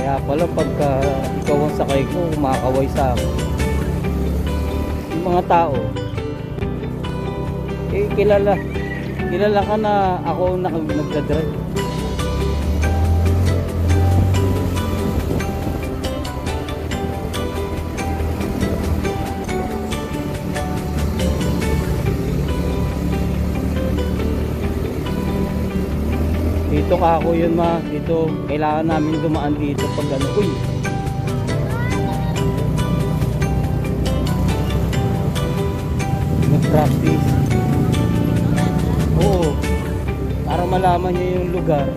Kaya pala pagka ikaw ang sakay ko, kumakaway sa akin. Yung mga tao, eh kilala ka na ako ang nagdadrive. Dito ka ako yun dito kailangan namin dumaan dito pag ano. Uy, mag-practice. Oo, para malaman niyo yung lugar.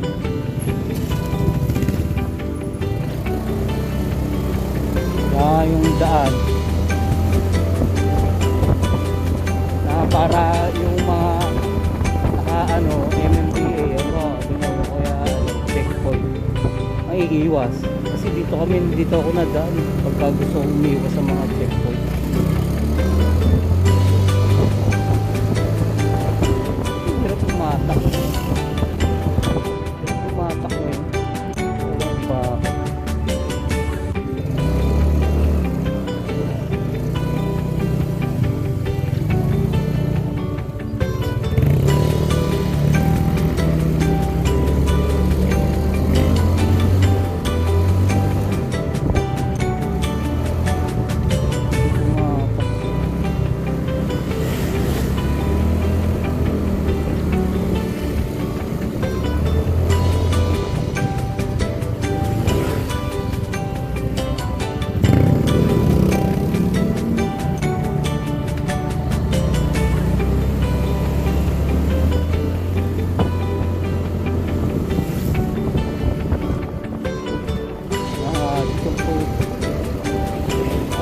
Yung daan na para yung mga MMDA kaya checkpoint ay iiwas kasi dito ako nadaan pagka gusto kong umiwas sa mga checkpoint. Pero pumatak ngayon walang bakit.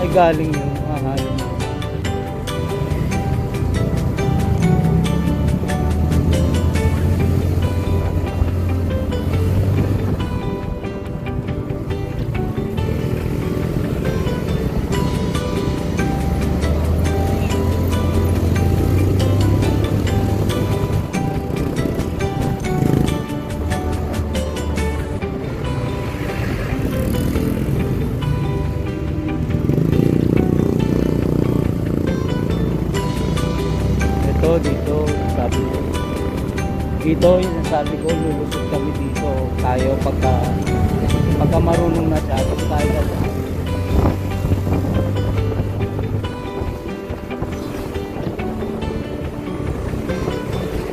Ay galing yung hayop. Dito yung sabi ko, lulusot kami dito tayo pagka marunong na siya, tapos tayo na siya.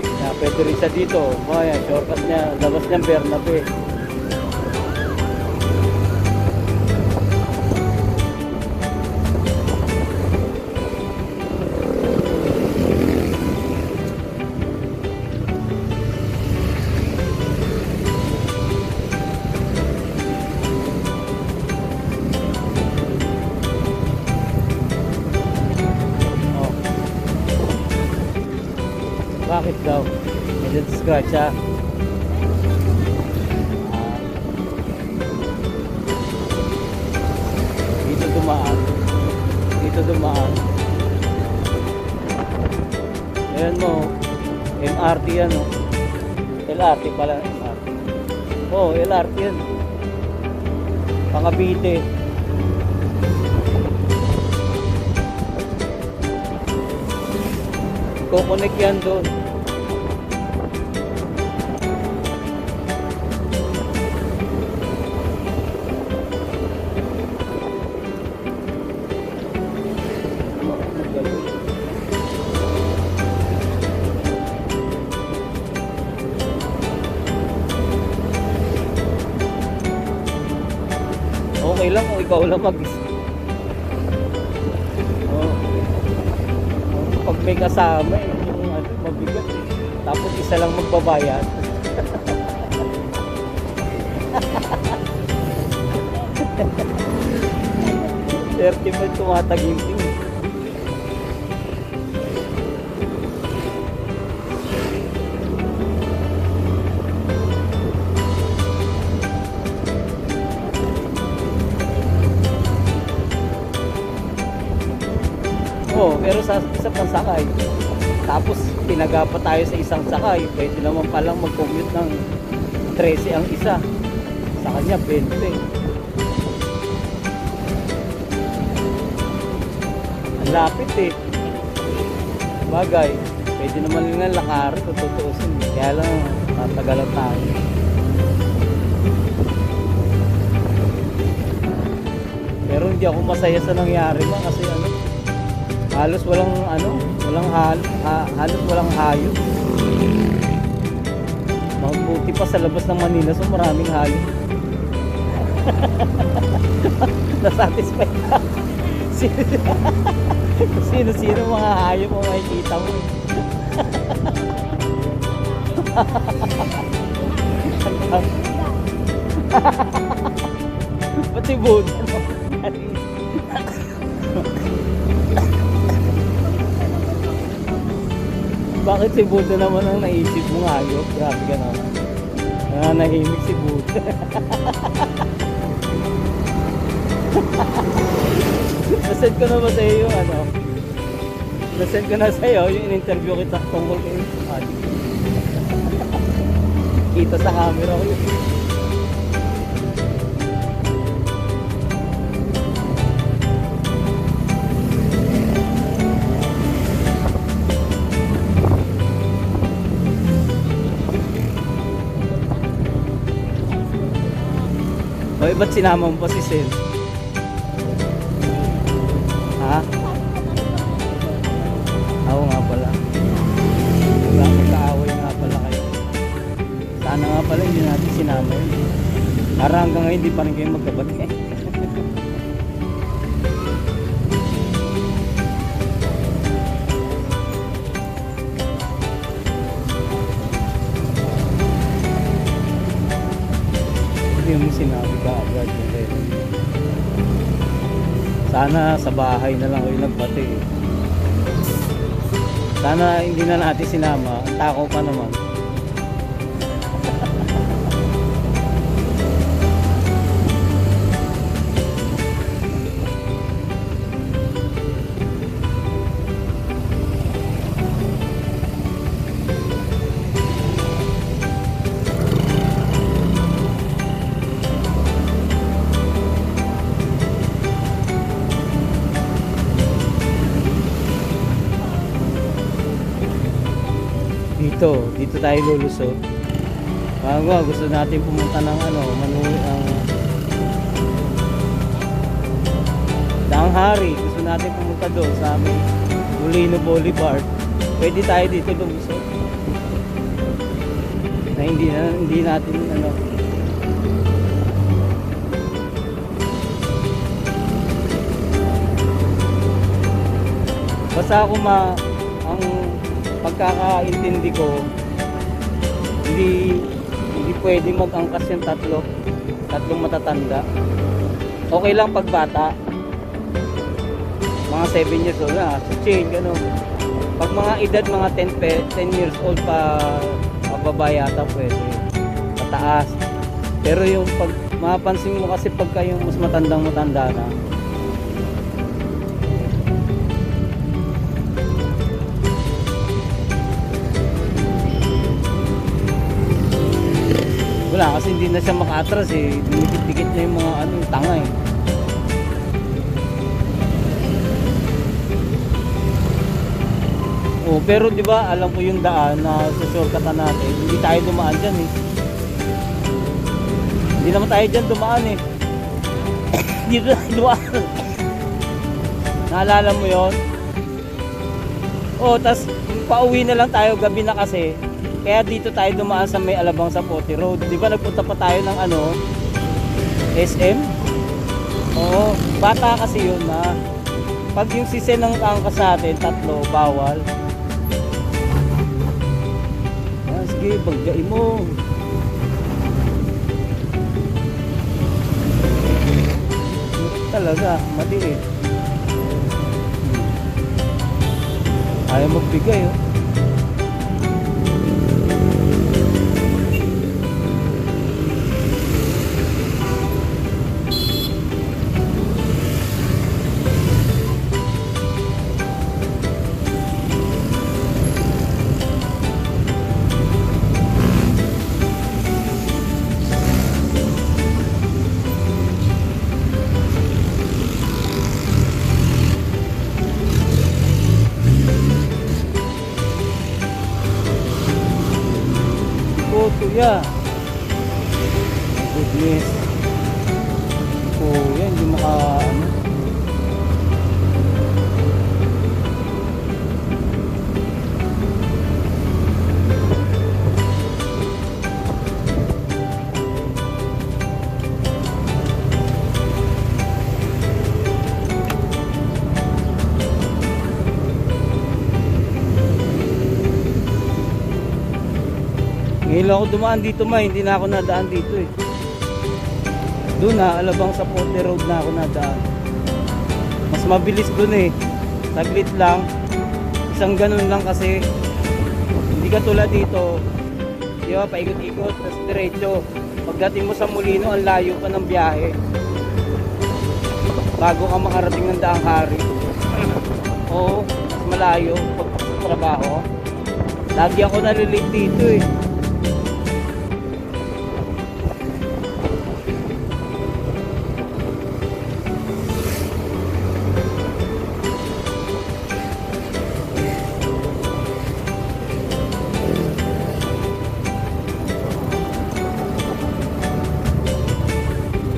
Kaya pwede rin siya dito. Ayan, shortcut niya, labas niyang Bernabe. Bakit daw? May scratch siya. Dito dumaan. Ayan mo, MRT yan o. LRT pala, MRT. Oh, LRT yan. Pangabite. Kukonek yan doon. Okay lang kung ikaw lang pag may kasama yung mabigat tapos isa lang magbabayad. 30 pa tumataginting. Oh, pero sa isa pang sakay. Tapos pinaga pa tayo sa isang sakay. Pwede naman palang mag-commute ng 13 ang isa. Sa kanya 20. Lapit eh. Bagay, pwede naman nga lakarin kung tutuusin. Kaya lang, tatagalan tayo. Pero hindi ako masaya sa nangyari ma kasi ano, halos walang halos walang hayop. Mabuti pa sa labas ng Manila, so maraming hayop. Nasatisfied ka. Sino mga hayop mo makikita mo. Pati Buddha mo. Bakit si Buddha naman ang naisip mong hayop? Grabe ka naman. Nahimik si Buddha. Nasend ko na ba sa'yo yung ano? Nasend ko na sa'yo yung in-interview kita tungkol kayo. Kita sa camera ko yun. Oy, ba't sinama mo pa si Sel? Ha? Oo nga pala. Magkaaway nga pala kayo. Sana nga pala hindi natin sinama yun. Para hanggang ngayon hindi pa rin kayo magkabati. Hindi mo sinabi ka agad. Sana sa bahay na lang kayo nagbati. Sana hindi na natin sinama. Ang takaw pa naman. Dito tayo lulusot. Gusto natin pumunta ng ano, Danghari. Gusto natin pumunta doon sa aming Molino Boulevard. Pwede tayo dito lumusot. Na hindi natin ano. Basta ako ang pagkakaintindi ko, hindi pwede mag-angkas yung tatlong matatanda. Okay lang pag bata, mga 7 years old na, so change, ano. Pag mga edad, mga 10 years old pa, mababa yata pwede, mataas. Pero yung pag mapapansin mo kasi pagka yung mas matanda na, wala kasi hindi na siya maka-atras eh. Dinikit-dikit na yung mga ano, yung tanga eh. Oh, pero 'di ba, alam ko yung daan na sa shortcutan natin. Hindi tayo dumaan diyan eh. Hindi naman tayo diyan dumaan eh. Dito tayo dumaan. Naalala mo 'yon? Oh, tas pauwi na lang tayo, gabi na kasi. Kaya dito tayo dumaan sa may Alabang sa Pote Road. Di ba nagpunta pa tayo ng ano, SM? Oo, bata kasi yun na. Pag yung sisen ng angkas natin, 3, bawal. Sige, bagyain mo. Talaga, maliit. Ayaw magbigay oh. Yes. Oh, yan, hindi maka ano. Ngayon lang ako dumaan dito, hindi na ako nadaan dito eh. Doon na, alabang sa Pote Road na ako nadaan. Mas mabilis doon eh. Saglit lang. Isang ganun lang kasi. Hindi ka tulad dito. Di ba, paikot-ikot, tas diretso. Pagdating mo sa Molino, ang layo pa ng biyahe. Bago ka makarating ng Daang Hari. Oo, mas malayo pag sa trabaho. Lagi ako nalilate dito eh.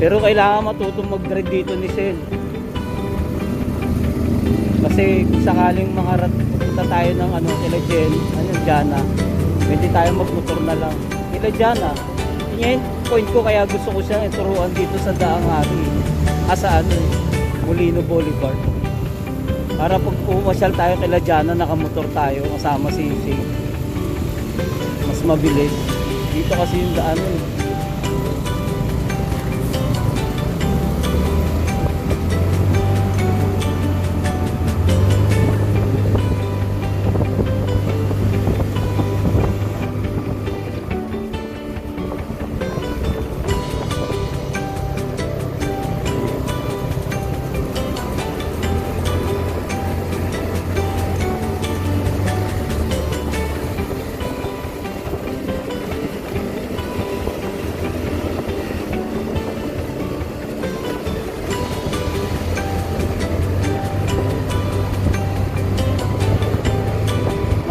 Pero kailangan matutong mag-drive dito ni Sel. Kasi kung sakaling punta tayo ng kila Jen, Jana, pwede tayo magmotor na lang. Kila Jana, yun yung point ko, kaya gusto ko siyang ituruan dito sa Daang Hari. Sa Molino Boulevard. Para pag pumasyal tayo kila Jana, nakamotor tayo, kasama si mas mabilis. Dito kasi yung daan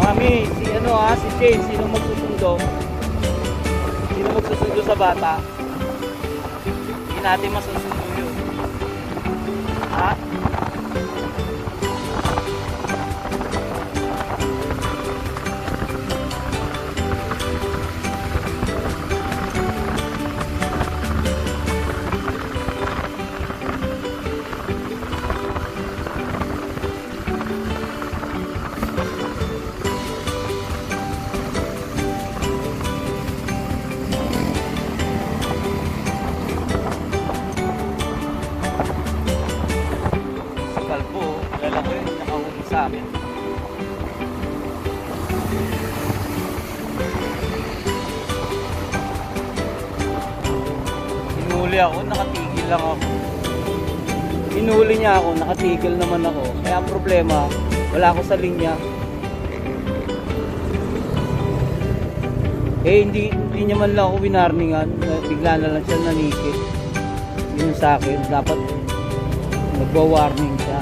Mami, si Jane, sino magsusundo? Sino magsusundo sa bata? Hindi natin masusundo yun. Ha? Sa amin. Hinuli ako, nakatigil lang ako. Hinuli niya ako, nakatigil naman ako. Kaya ang problema, wala ako sa linya. Hindi niya man lang ako winarningan. Bigla na lang siya nanikit. Yun sa akin, dapat nagwa-warning siya.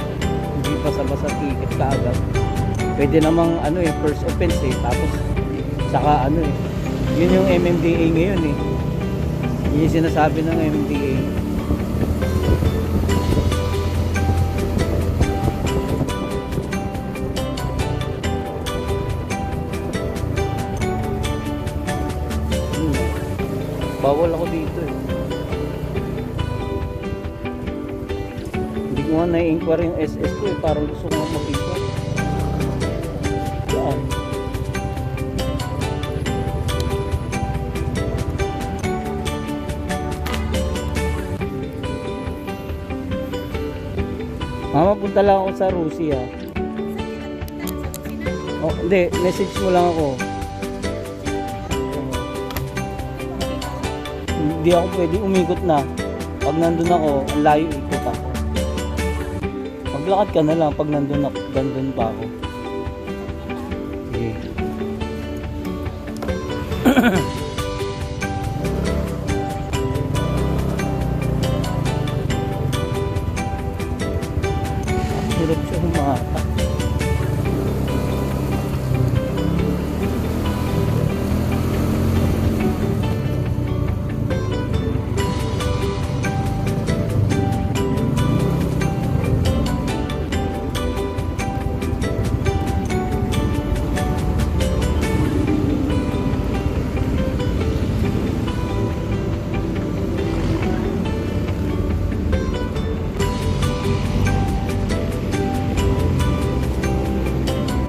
Basa-basa ticket ka agad. Pwede namang first offense tapos saka yun yung MMDA ngayon yun yung sinasabi ng MMDA. Bawal ako dito Hindi ko nga na-inquire yung SS ko parang gusto ko nga mag-inquire. Yan. Mama, punta lang ako sa Rusia. Oh, hindi, message mo lang ako. Hindi ako pwede umikot na. Pag nandun ako, ang layo ikot ako. Maglakad ka na lang pag nandun pa ako. Okay.